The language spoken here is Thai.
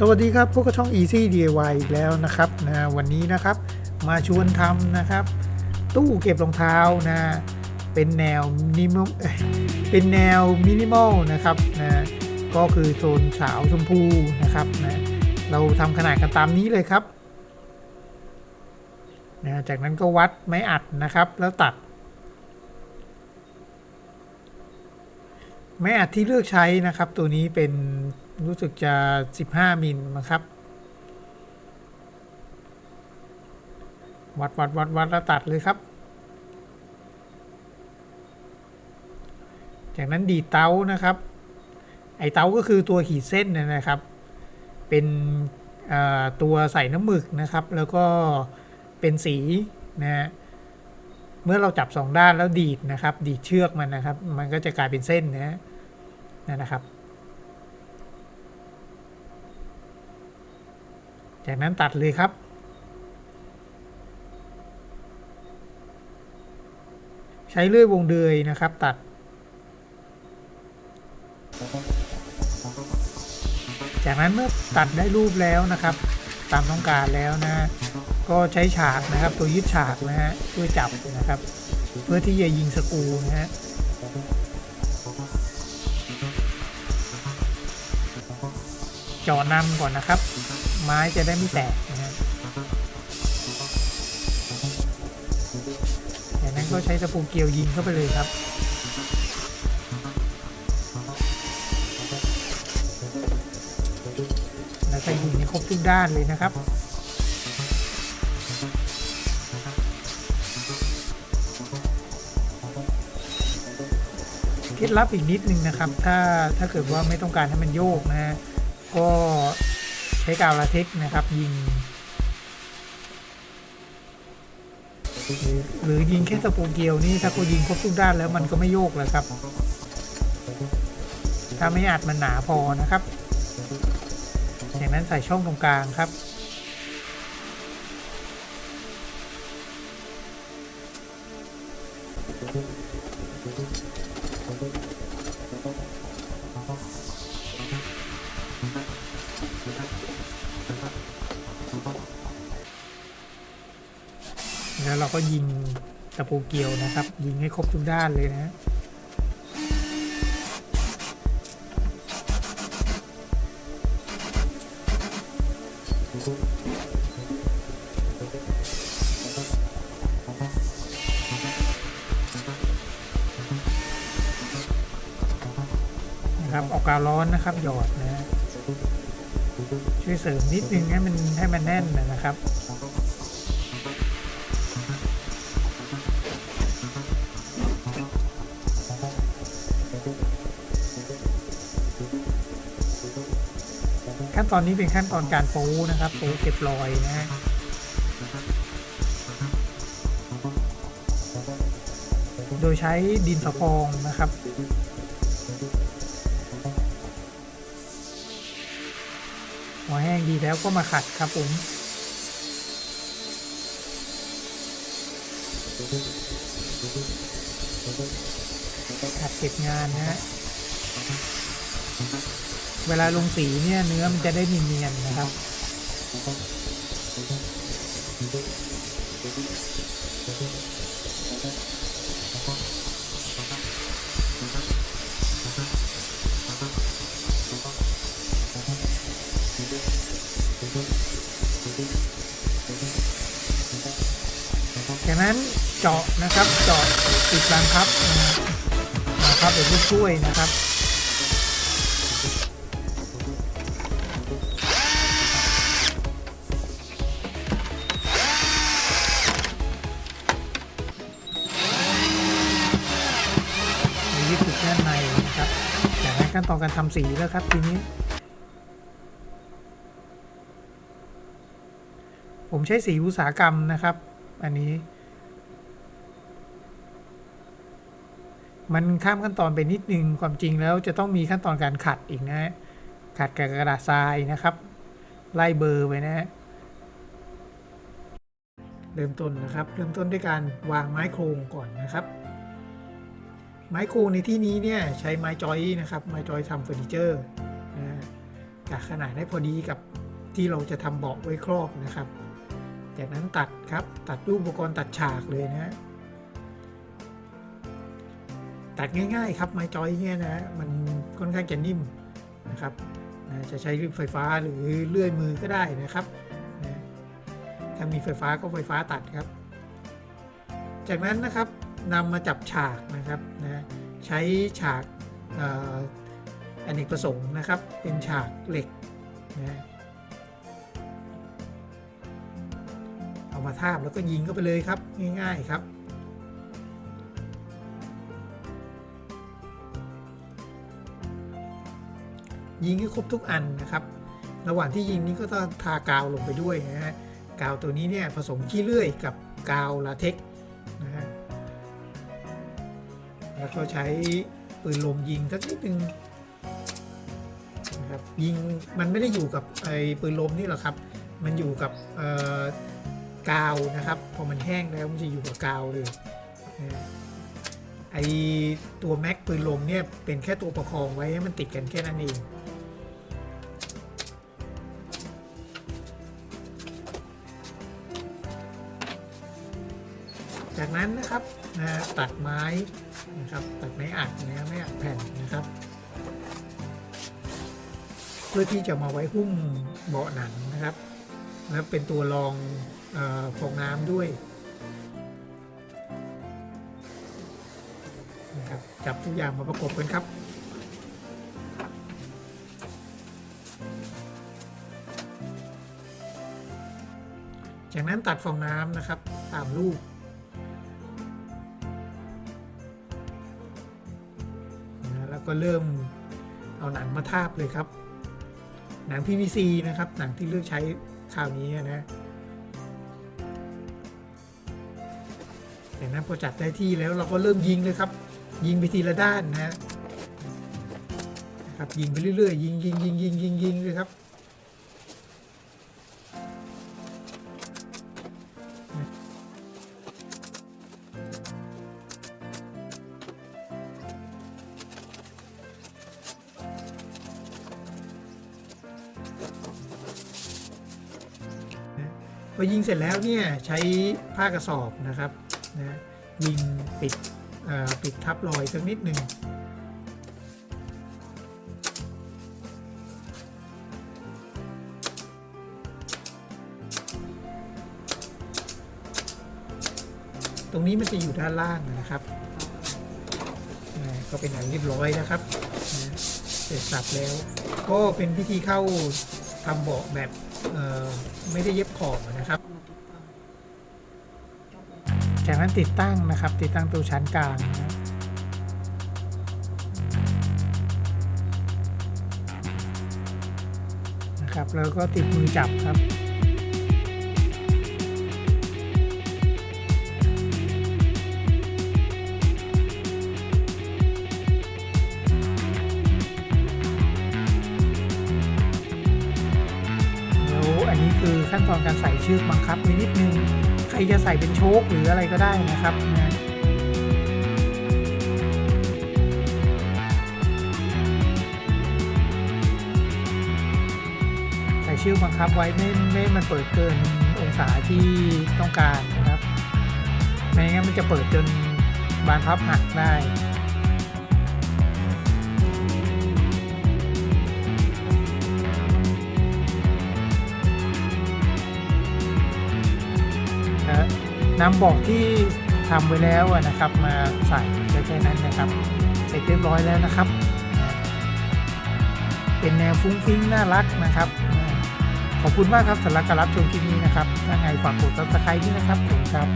สวัสดีครับพวกกับช่อง Easy DIY อีกแล้วนะครับวันนี้นะครับมาชวนทำนะครับตู้เก็บรองเท้านะเป็นแนวมินิมอลนะครับก็คือโทนขาวชมพูนะครับเราทำขนาดกันตามนี้เลยครับจากนั้นก็วัดไม้อัดนะครับแล้วตัดไม้อัดที่เลือกใช้นะครับตัวนี้เป็นรู้สึกจะ15มิลนะครับวัดแล้วตัดเลยครับจากนั้นดีดเตานะครับไอเตาก็คือตัวขีดเส้นนะครับเป็นตัวใส่น้ำหมึกนะครับแล้วก็เป็นสีนะเมื่อเราจับ2ด้านแล้วดีดนะครับดีดเชือกมันนะครับมันก็จะกลายเป็นเส้นนะครับจากนั้นตัดเลยครับใช้เลื่อยวงเดือยนะครับตัดจากนั้นเมื่อตัดได้รูปแล้วนะครับตามต้องการแล้วนะก็ใช้ฉากนะครับตัวยึดฉากนะฮะช่วยจับนะครับเพื่อที่จะยิงสกรูนะฮะเจาะนำก่อนนะครับไม้จะได้ไม่แตกนะฮะจากนั้นก็ใช้ตะปูเกี่ยวยิงเข้าไปเลยครับแล้วก็ยิงให้ครบทุกด้านเลยนะครับเคล็ดลับอีกนิดนึงนะครับถ้าเกิดว่าไม่ต้องการให้มันโยกนะฮะก็ใช้กาวลาเท็กซ์นะครับยิงหรือยิงแค่ตะปูเกลียวนี่ถ้าเขายิงครบทุกด้านแล้วมันก็ไม่โยกเลยครับถ้าไม่อัดมันหนาพอนะครับจากนั้นใส่ช่องตรงกลางครับแล้วเราก็ยิงตะปูเกลียวนะครับยิงให้ครบทุกด้านเลยนะครับเอากาวร้อนนะครับหยอดนะช่วยเสริมนิดนึงให้มันแน่นนะครับขั้นตอนนี้เป็นขั้นตอนการปูนะครับปูเก็บรอยนะฮะโดยใช้ดินสอพองนะครับหัวแห้งดีแล้วก็มาขัดครับผมขัดเก็บงานนะฮะเวลาลงสีเนี่ยเนื้อมันจะได้เนียนๆนะครับจากนั้นเจาะนะครับเจาะติดบานพับนะครับเป็นลูกช่วยนะครับยึดติดด้านในนะครับจากนั้นขั้นตอนการทำสีแล้วครับทีนี้ผมใช้สีอุตสาหกรรมนะครับอันนี้มันข้ามขั้นตอนไปนิดนึงความจริงแล้วจะต้องมีขั้นตอนการขัดอีกนะขัดกับกระดาษทรายนะครับไล่เบอร์ไปนะเริ่มต้นด้วยการวางไม้โครงก่อนนะครับไม้โครงในที่นี้เนี่ยใช้ไม้จอยนะครับไม้จอยทำเฟอร์นิเจอร์นะ กะขนาดให้พอดีกับที่เราจะทำเบาะไว้ครอบนะครับจากนั้นตัดครับตัดด้วยอุปกรณ์ตัดฉากเลยนะ ตัดง่ายๆครับไม้จอยเนี่ยนะมันค่อนข้างจะนิ่มนะครับจะใช้ไฟฟ้าหรือเลื่อยมือก็ได้นะครับถ้ามีไฟฟ้าก็ไฟฟ้าตัดครับจากนั้นนะครับนำมาจับฉากนะครับนะใช้ฉากอเนกประสงค์นะครับเป็นฉากเหล็กนะเอามาทาบแล้วก็ยิงเข้าไปเลยครับง่ายๆครับยิงให้ครบทุกอันนะครับระหว่างที่ยิงนี้ก็ต้องทากาวลงไปด้วยนะฮะกาวตัวนี้เนี่ยผสมขี้เลื่อยกับกาวลาเท็กซ์นะฮะแล้วก็ใช้ปืนลมยิงสักนิดนึงนะครับยิงมันไม่ได้อยู่กับไอ้ปืนลมนี่หรอกครับมันอยู่กับกาวนะครับพอมันแห้งแล้วมันจะอยู่กับกาวเลยนะไอ้ตัวแม็กปืนลมเนี่ยเป็นแค่ตัวประคองไว้ให้มันติดกันแค่นั้นเองจากนั้นนะครับตัดไม้นะครับตัดไม้อัดนะไม่อัดแผ่นนะครับเพื่อที่จะมาไว้หุ้มเบาะหนังนะครับแล้วเป็นตัวรองฟองน้ำด้วยนะครับจับทุกอย่างมาประกบกันครับจากนั้นตัดฟองน้ำนะครับตามรูปแล้วก็เริ่มเอาหนังมาทาบเลยครับหนัง PVC นะครับหนังที่เลือกใช้คราวนี้นะจากนั้นพอจัดได้ที่แล้วเราก็เริ่มยิงเลยครับยิงไปทีละด้านนะครับยิงไปเรื่อยๆยิงเลยครับพอยิงเสร็จแล้วเนี่ยใช้ผ้ากระสอบนะครับนะยิงปิดทับรอยสักนิดหนึ่งตรงนี้มันจะอยู่ด้านล่างนะครับก็เป็นอันเรียบร้อยนะครับเสร็จสับแล้วก็เป็นพิธีเข้าทำเบาะแบบไม่ได้เย็บขอบนะครับจากนั้นติดตั้งนะครับติดตั้งตัวชั้นกลางนะครับแล้วก็ติดมือจับครับอันนี้คือขั้นตอนการใส่เชือกบังคับไว้นิดนึงใครจะใส่เป็นโชคหรืออะไรก็ได้นะครับใส่เชือกบังคับไว้ไม่มันเปิดเกินองศาที่ต้องการนะครับไม่งั้นมันจะเปิดจนบานพับหักได้นำเบาะที่ทำไว้แล้วนะครับมาใส่แค่นั้นนะครับเสร็จเรียบร้อยแล้วนะครับเป็นแนวฟุ้งฟิ้งน่ารักนะครับขอบคุณมากครับสำหรับการรับชมคลิปนี้นะครับถ้าไงฝากกด Subscribe ด้วยนะครับผมครับ